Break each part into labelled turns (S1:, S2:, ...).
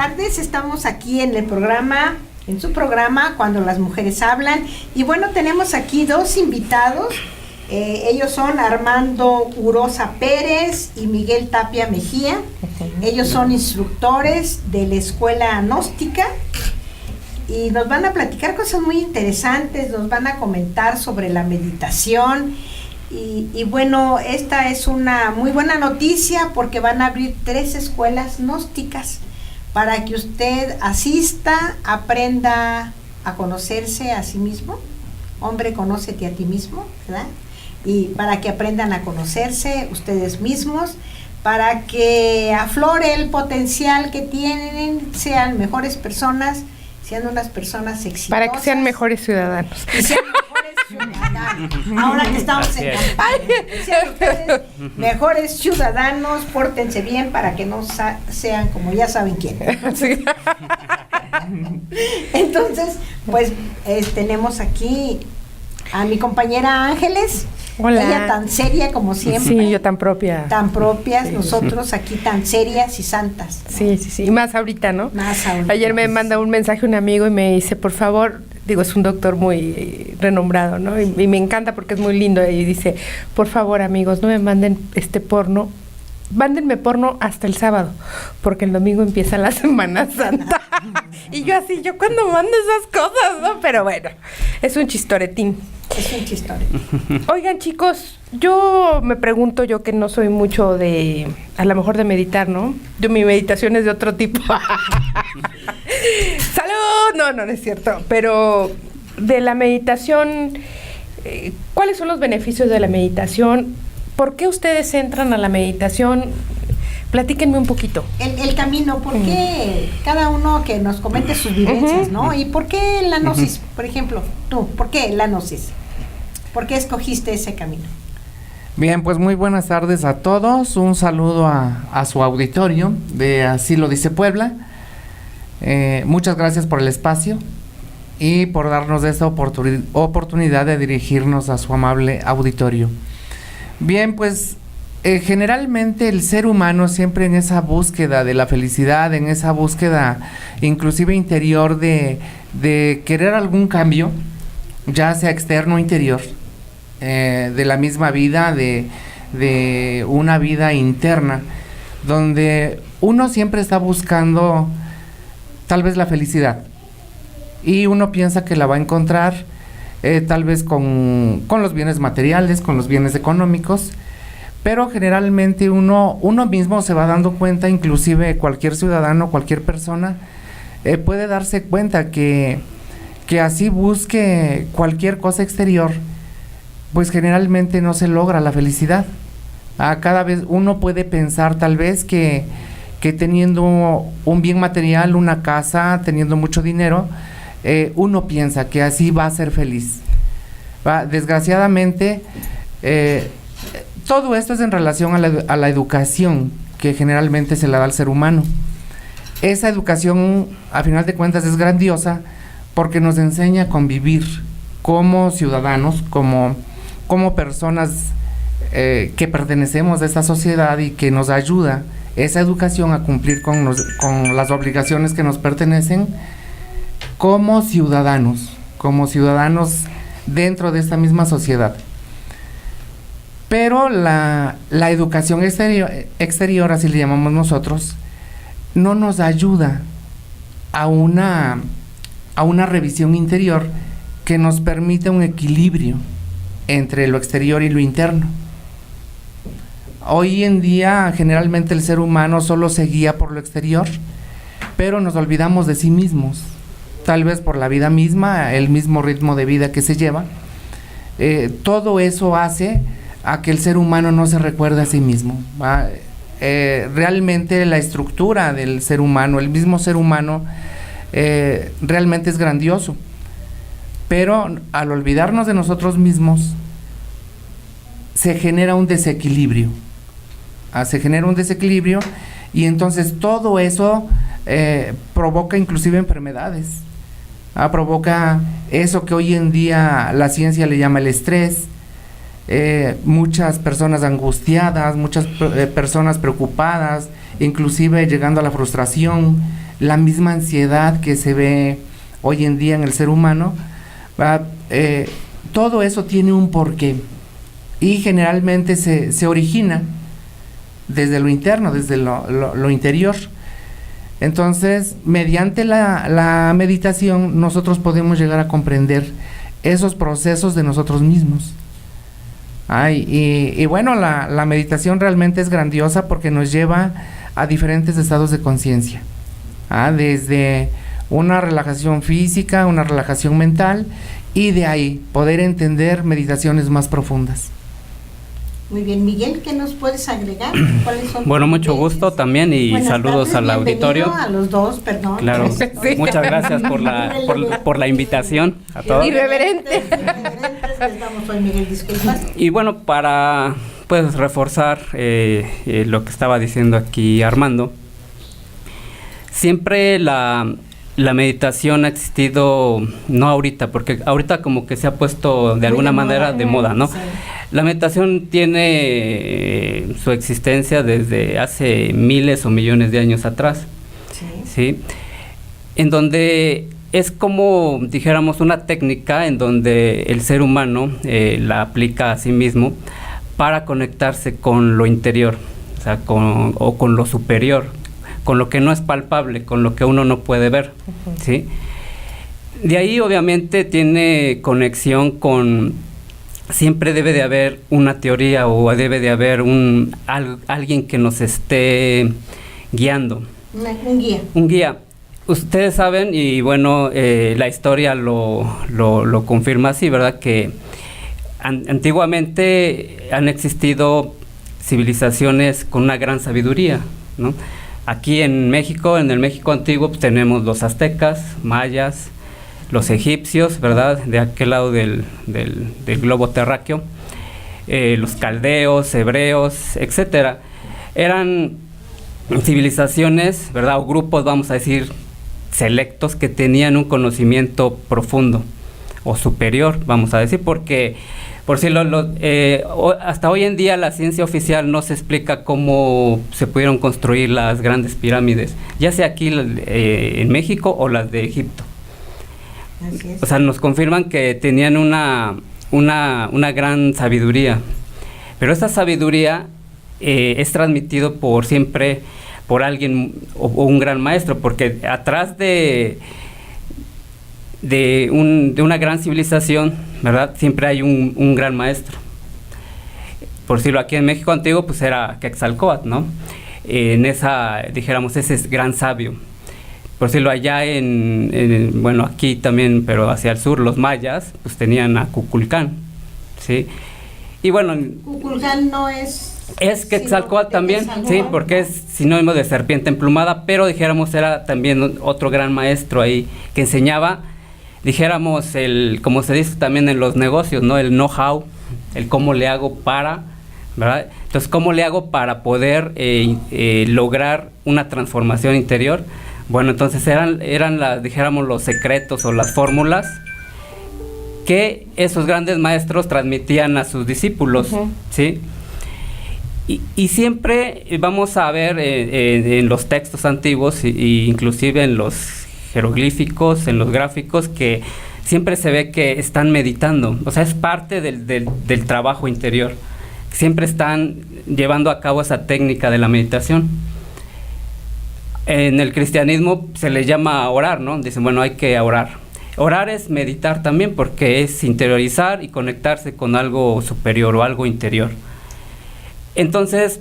S1: tardes. Estamos aquí en el programa, en su programa Cuando las Mujeres Hablan. Y bueno, tenemos aquí dos invitados. Ellos son Armando Urosa Pérez y Miguel Tapia Mejía. Ellos son instructores de la Escuela Gnóstica y nos van a platicar cosas muy interesantes, nos van a comentar sobre la meditación. Y bueno, esta es una muy buena noticia porque van a abrir 3 escuelas gnósticas para que usted asista, aprenda a conocerse a sí mismo. Hombre, conócete a ti mismo, ¿verdad? Y para que aprendan a conocerse ustedes mismos, para que aflore el potencial que tienen, sean mejores personas, sean unas personas exitosas.
S2: Para que sean mejores ciudadanos.
S1: Y sean mejores ciudadanos. Ahora que estamos en campaña, sean ustedes mejores ciudadanos, pórtense bien para que no sean como ya saben quién.
S2: Sí.
S1: Entonces, pues tenemos aquí a mi compañera Ángeles.
S2: Hola.
S1: Ella tan seria como siempre.
S2: Sí, yo tan propia.
S1: Tan propias,
S2: sí.
S1: Nosotros aquí tan serias y santas, ¿no?
S2: Sí, sí, sí. Y más ahorita, ¿no?
S1: Más ahorita.
S2: Ayer me manda un mensaje un amigo y me dice, por favor, digo, es un doctor muy renombrado, ¿no? Y me encanta porque es muy lindo. Y dice, por favor, amigos, no me manden porno. Mándenme porno hasta el sábado, porque el domingo empieza la Semana Santa. Y yo así, ¿yo cuándo mando esas cosas, no? Pero bueno, es un chistoretín.
S1: Es un chistoretín.
S2: Oigan, chicos, yo me pregunto, yo que no soy mucho de, a lo mejor de meditar, ¿no? Mi meditación es de otro tipo. ¡Salud! No es cierto. Pero de la meditación, ¿cuáles son los beneficios de la meditación? ¿Por qué ustedes entran a la meditación? Platíquenme un poquito.
S1: El camino, ¿por qué? Cada uno que nos comente sus vivencias, ¿no? ¿Y por qué la gnosis? Por ejemplo, tú, ¿por qué la gnosis? ¿Por qué escogiste ese camino?
S3: Bien, pues muy buenas tardes a todos. Un saludo a su auditorio de Así lo dice Puebla. Muchas gracias por el espacio y por darnos esta oportunidad de dirigirnos a su amable auditorio. Bien, pues generalmente el ser humano siempre en esa búsqueda de la felicidad, en esa búsqueda inclusive interior de querer algún cambio, ya sea externo o interior, de la misma vida, de una vida interna, donde uno siempre está buscando tal vez la felicidad y uno piensa que la va a encontrar tal vez con los bienes materiales, con los bienes económicos, pero generalmente uno mismo se va dando cuenta, inclusive cualquier ciudadano, cualquier persona puede darse cuenta que así busque cualquier cosa exterior, pues generalmente no se logra la felicidad. Cada vez uno puede pensar tal vez que teniendo un bien material, una casa, teniendo mucho dinero, uno piensa que así va a ser feliz. Desgraciadamente, todo esto es en relación a la educación que generalmente se le da al ser humano. Esa educación, a final de cuentas, es grandiosa porque nos enseña a convivir como ciudadanos, como personas que pertenecemos a esta sociedad y que nos ayuda esa educación a cumplir con las obligaciones que nos pertenecen como ciudadanos dentro de esta misma sociedad. Pero la educación exterior, así le llamamos nosotros, no nos ayuda a una revisión interior que nos permita un equilibrio entre lo exterior y lo interno. Hoy en día, generalmente el ser humano solo se guía por lo exterior, pero nos olvidamos de sí mismos, tal vez por la vida misma, el mismo ritmo de vida que se lleva. Todo eso hace a que el ser humano no se recuerde a sí mismo. Realmente la estructura del ser humano, el mismo ser humano, realmente es grandioso, pero al olvidarnos de nosotros mismos, se genera un desequilibrio. Y entonces todo eso provoca inclusive enfermedades. Provoca eso que hoy en día la ciencia le llama el estrés. Muchas personas angustiadas, muchas personas preocupadas, inclusive llegando a la frustración, la misma ansiedad que se ve hoy en día en el ser humano, todo eso tiene un porqué y generalmente se origina desde lo interno, desde lo interior. Entonces, mediante la meditación, nosotros podemos llegar a comprender esos procesos de nosotros mismos. Y bueno, la meditación realmente es grandiosa porque nos lleva a diferentes estados de conciencia. Desde una relajación física, una relajación mental, y de ahí poder entender meditaciones más profundas.
S1: Muy bien, Miguel, ¿qué nos puedes agregar? ¿Cuáles son
S4: Bueno, mucho
S1: tus
S4: gusto también y
S1: Buenas
S4: saludos
S1: tardes,
S4: al auditorio.
S1: A los dos, perdón.
S4: Claro,
S2: Sí.
S4: muchas gracias por la invitación a todos.
S2: Irreverente.
S1: Les damos hoy, Miguel, disculpas.
S4: Y bueno, para pues reforzar lo que estaba diciendo aquí Armando, siempre la meditación ha existido, no ahorita, porque ahorita como que se ha puesto de alguna manera de moda, ¿no?
S1: Sí.
S4: La meditación tiene su existencia desde hace miles o millones de años atrás, ¿sí? En donde es como, dijéramos, una técnica en donde el ser humano la aplica a sí mismo para conectarse con lo interior, o sea, con lo superior, con lo que no es palpable, con lo que uno no puede ver, ¿sí? De ahí obviamente tiene conexión con... Siempre debe de haber una teoría o debe de haber alguien que nos esté guiando.
S1: Un guía.
S4: Un guía. Ustedes saben, y bueno, la historia lo confirma así, ¿verdad? Que antiguamente han existido civilizaciones con una gran sabiduría, ¿no? Aquí en México, en el México antiguo, pues, tenemos los aztecas, mayas, los egipcios, ¿verdad? De aquel lado del globo terráqueo, los caldeos, hebreos, etcétera. Eran civilizaciones, ¿verdad? O grupos, vamos a decir, selectos que tenían un conocimiento profundo o superior, vamos a decir, porque por si hasta hoy en día la ciencia oficial no se explica cómo se pudieron construir las grandes pirámides, ya sea aquí en México o las de Egipto. O sea, nos confirman que tenían una gran sabiduría, pero esa sabiduría es transmitido siempre por alguien o un gran maestro, porque atrás de una gran civilización, ¿verdad? Siempre hay un gran maestro. Por decirlo, aquí en México antiguo, pues era Quetzalcóatl, ¿no? Dijéramos, ese es gran sabio. Por decirlo, allá bueno, aquí también, pero hacia el sur, los mayas, pues tenían a Kukulcán, ¿sí? Y bueno...
S1: Kukulcán no es...
S4: Es Quetzalcóatl también, sí, porque es sinónimo de serpiente emplumada, pero dijéramos era también otro gran maestro ahí que enseñaba, dijéramos, como se dice también en los negocios, ¿no? El know-how, el cómo le hago para, ¿verdad? Entonces, cómo le hago para poder lograr una transformación interior. Bueno, entonces eran dijéramos, los secretos o las fórmulas que esos grandes maestros transmitían a sus discípulos, ¿sí? Y siempre vamos a ver en los textos antiguos, inclusive en los jeroglíficos, en los gráficos, que siempre se ve que están meditando, o sea, es parte del trabajo interior. Siempre están llevando a cabo esa técnica de la meditación. En el cristianismo se le llama orar, ¿no? Dicen, bueno, hay que orar. Orar es meditar también, porque es interiorizar y conectarse con algo superior o algo interior. Entonces,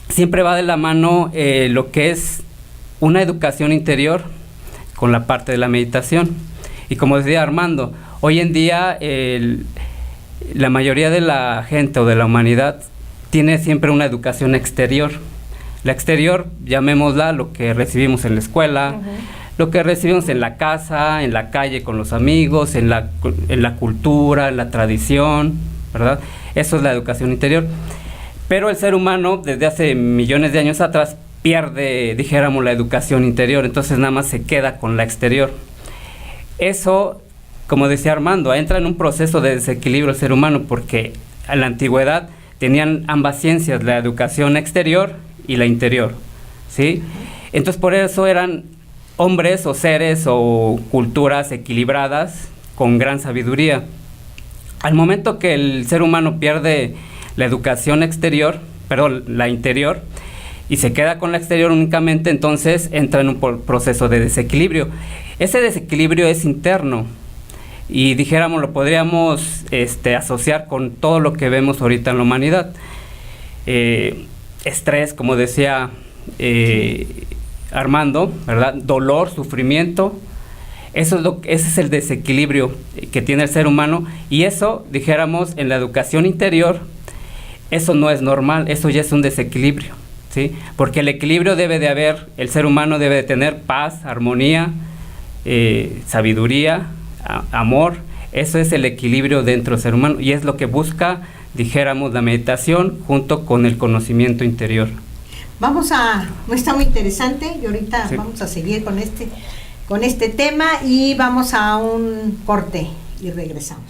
S4: siempre va de la mano lo que es una educación interior con la parte de la meditación. Y como decía Armando, hoy en día la mayoría de la gente o de la humanidad tiene siempre una educación exterior. La exterior, llamémosla lo que recibimos en la escuela, lo que recibimos en la casa, en la calle con los amigos, en la cultura, en la tradición, ¿verdad? Eso es la educación interior. Pero el ser humano, desde hace millones de años atrás, pierde, dijéramos, la educación interior, entonces nada más se queda con la exterior. Eso, como decía Armando, entra en un proceso de desequilibrio el ser humano, porque en la antigüedad tenían ambas ciencias, la educación exterior y la interior, ¿sí? Entonces por eso eran hombres o seres o culturas equilibradas con gran sabiduría. Al momento que el ser humano pierde la educación exterior, perdón, la interior, y se queda con la exterior únicamente, entonces entra en un proceso de desequilibrio. Ese desequilibrio es interno y dijéramos, lo podríamos asociar con todo lo que vemos ahorita en la humanidad. Estrés, como decía Armando, ¿verdad? Dolor, sufrimiento. Ese es el desequilibrio que tiene el ser humano, y eso, dijéramos, en la educación interior, eso no es normal, eso ya es un desequilibrio, ¿sí? Porque el equilibrio debe de haber, el ser humano debe de tener paz, armonía, sabiduría, amor. Eso es el equilibrio dentro del ser humano, y es lo que busca, dijéramos, la meditación junto con el conocimiento interior.
S1: Está muy interesante, y ahorita
S4: Sí.
S1: vamos a seguir con este tema, y vamos a un corte y regresamos.